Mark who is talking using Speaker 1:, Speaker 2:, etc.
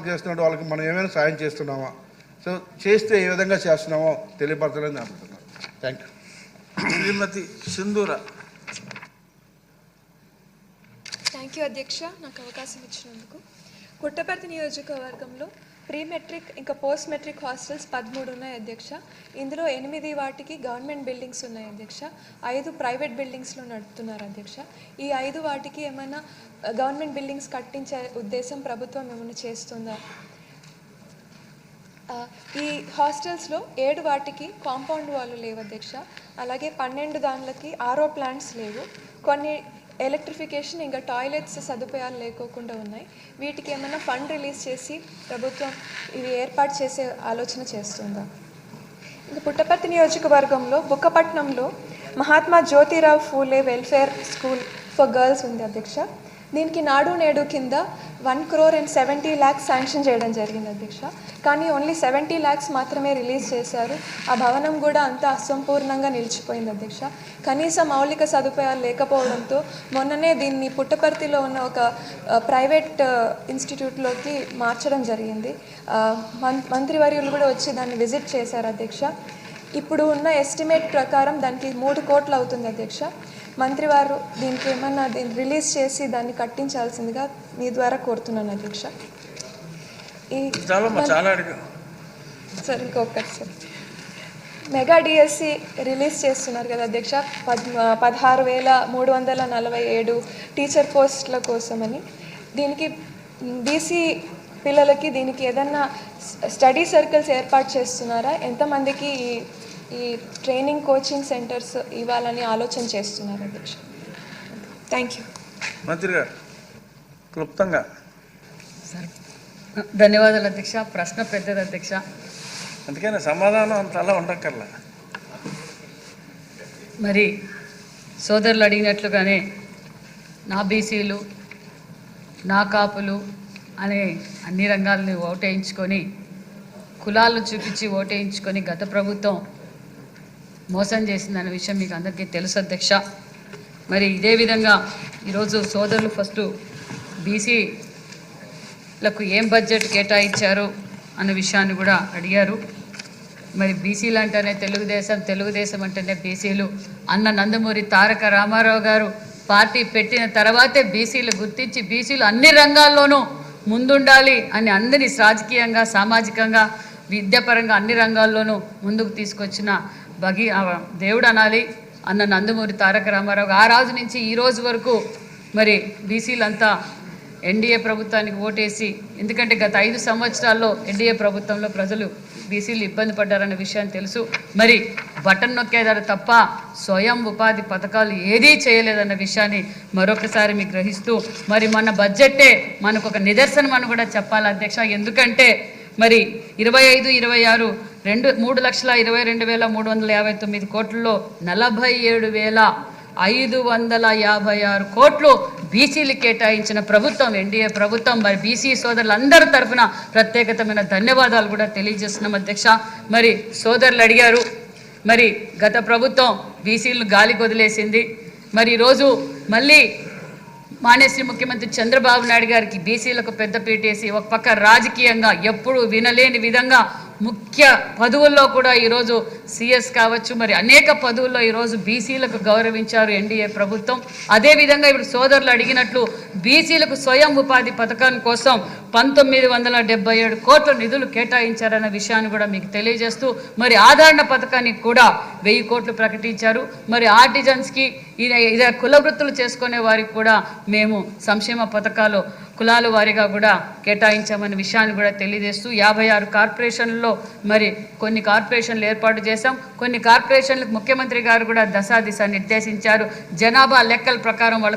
Speaker 1: చేస్తున్నట్టు వాళ్ళకి మనం ఏమైనా సాయం చేస్తున్నామా, సో చేస్తే ఏ విధంగా చేస్తున్నామో తెలియపరచాలని అనుకుంటున్నాను. Thank you.
Speaker 2: శ్రీమతి సింధూర.
Speaker 3: థ్యాంక్ యూ అధ్యక్ష, నాకు అవకాశం ఇచ్చినందుకు. పుట్టపర్తి నియోజకవర్గంలో ప్రీ మెట్రిక్ ఇంకా పోస్ట్ మెట్రిక్ హాస్టల్స్ 13 ఉన్నాయి అధ్యక్ష. ఇందులో 8 వాటికి గవర్నమెంట్ బిల్డింగ్స్ ఉన్నాయి అధ్యక్ష, 5 ప్రైవేట్ బిల్డింగ్స్లో నడుపుతున్నారు అధ్యక్ష. ఈ 5 వాటికి ఏమైనా గవర్నమెంట్ బిల్డింగ్స్ కట్టించే ఉద్దేశం ప్రభుత్వం ఏమైనా చేస్తుందా? ఈ హాస్టల్స్లో 7 వాటికి కాంపౌండ్ వాళ్ళు లేవు అధ్యక్ష, అలాగే 12 దానిలకి ఆర్ఓ ప్లాంట్స్ లేవు, కొన్ని ఎలక్ట్రిఫికేషన్ ఇంకా టాయిలెట్స్ సదుపాయాలు లేకోకుండా ఉన్నాయి. వీటికి ఏమైనా ఫండ్ రిలీజ్ చేసి ప్రభుత్వం ఇవి ఏర్పాటు చేసే ఆలోచన చేస్తుందా? ఇంకా పుట్టపర్తి నియోజకవర్గంలో బుక్కపట్నంలో Mahatma Jyotirao Phule welfare school for girls ఉంది అధ్యక్ష. దీనికి నాడు నేడు కింద 1,70,00,000 శాంక్షన్ చేయడం జరిగింది అధ్యక్ష, కానీ ఓన్లీ 70 lakhs మాత్రమే రిలీజ్ చేశారు. ఆ భవనం కూడా అంతా అసంపూర్ణంగా నిలిచిపోయింది అధ్యక్ష. కనీస మౌలిక సదుపాయాలు లేకపోవడంతో మొన్ననే దీన్ని పుట్టపర్తిలో ఉన్న ఒక ప్రైవేట్ ఇన్స్టిట్యూట్లోకి మార్చడం జరిగింది. మంత్రివర్యులు కూడా వచ్చి దాన్ని విజిట్ చేశారు అధ్యక్ష. ఇప్పుడు ఉన్న ఎస్టిమేట్ ప్రకారం దానికి 3 కోట్లు అవుతుంది అధ్యక్ష. మంత్రివారు దీనికి ఏమన్నా దీన్ని రిలీజ్ చేసి దాన్ని కట్టించాల్సిందిగా మీ ద్వారా కోరుతున్నాను అధ్యక్ష. సార్ ఇంకొకటి సార్, మెగా డిఎస్సి రిలీజ్ చేస్తున్నారు కదా అధ్యక్ష, 16,347 టీచర్ పోస్టుల కోసమని. దీనికి బీసీ పిల్లలకి దీనికి ఏదన్నా స్టడీ సర్కిల్స్ ఏర్పాటు చేస్తున్నారా? ఎంతమందికి ఈ ట్రైనింగ్ కోచింగ్ సెంటర్స్ ఇవ్వాలని ఆలోచన చేస్తున్నారు అధ్యక్ష? Thank you.
Speaker 2: మంత్రి గారు క్లుప్తంగా.
Speaker 4: సార్ ధన్యవాదాలు అధ్యక్ష. ప్రశ్న పెద్దది అధ్యక్ష,
Speaker 2: అందుకని సమాధానం అంత అలా ఉండక్కర్లా.
Speaker 4: మరి సోదరులు అడిగినట్లుగానే నా బీసీలు నా కాపులు అనే అన్ని రంగాలని ఓటేయించుకొని కులాలను చూపించి ఓటేయించుకొని గత ప్రభుత్వం మోసం చేసిందనే విషయం మీకు అందరికీ తెలుసు అధ్యక్ష. మరి ఇదే విధంగా ఈరోజు సోదరులు ఫస్ట్ బీసీలకు ఏం బడ్జెట్ కేటాయించారు అన్న విషయాన్ని కూడా అడిగారు. మరి బీసీలు అంటేనే తెలుగుదేశం అంటేనే బీసీలు అన్న నందమూరి తారక రామారావు గారు పార్టీ పెట్టిన తర్వాతే బీసీలు గుర్తించి బీసీలు అన్ని రంగాల్లోనూ ముందుండాలి అని అందరినీ రాజకీయంగా సామాజికంగా విద్యాపరంగా అన్ని రంగాల్లోనూ ముందుకు తీసుకొచ్చిన దేవుడు అనాలి అన్న నందమూరి తారక రామారావు. ఆ రోజు నుంచి ఈ రోజు వరకు మరి బీసీలంతా ఎన్డీఏ ప్రభుత్వానికి ఓటేసి, ఎందుకంటే గత 5 సంవత్సరాల్లో ఎన్డీఏ ప్రభుత్వంలో ప్రజలు బీసీలు ఇబ్బంది పడ్డారన్న విషయాన్ని తెలుసు. మరి బటన్ నొక్కేదారు తప్ప స్వయం ఉపాధి పథకాలు ఏదీ చేయలేదన్న విషయాన్ని మరొకసారి మీకు గ్రహిస్తూ, మరి మన బడ్జెట్టే మనకు ఒక నిదర్శనం అని కూడా చెప్పాలి అధ్యక్ష. ఎందుకంటే మరి 25, 26 3,22,359 కోట్లలో 47,556 కోట్లు బీసీలు కేటాయించిన ప్రభుత్వం ఎన్డీఏ ప్రభుత్వం. మరి బీసీ సోదరులందరి తరఫున ప్రత్యేకమైన ధన్యవాదాలు కూడా తెలియజేస్తున్నాం అధ్యక్ష. మరి సోదరులు అడిగారు, మరి గత ప్రభుత్వం బీసీలను గాలికి వదిలేసింది. మరి ఈరోజు మళ్ళీ మానేశ్రీ ముఖ్యమంత్రి చంద్రబాబు నాయుడు గారికి బీసీలకు పెద్దపీటేసి ఒక పక్క రాజకీయంగా ఎప్పుడు వినలేని విధంగా ముఖ్య పదవుల్లో కూడా ఈరోజు సిఎస్ కావచ్చు, మరి అనేక పదవుల్లో ఈరోజు బీసీలకు గౌరవించారు ఎన్డీఏ ప్రభుత్వం. అదేవిధంగా ఇప్పుడు సోదరులు అడిగినట్లు బీసీలకు స్వయం ఉపాధి పథకం కోసం 1977 కోట్ల నిధులు కేటాయించారన్న విషయాన్ని కూడా మీకు తెలియజేస్తూ, మరి ఆదరణ పథకానికి కూడా 1000 కోట్లు ప్రకటించారు. మరి ఆర్టిజన్స్కి ఇదే కుల వృత్తులు చేసుకునే వారికి కూడా మేము సంక్షేమ పథకాలు కులాల వారీగా కూడా కేటాయించామనే విషయాన్ని కూడా తెలియజేస్తూ 56 కార్పొరేషన్లలో మరి కొన్ని కార్పొరేషన్లు ఏర్పాటు చేశాం. కొన్ని కార్పొరేషన్లకు ముఖ్యమంత్రి గారు కూడా దశా దిశ నిర్దేశించారు. జనాభా లెక్కల ప్రకారం వాళ్ళకు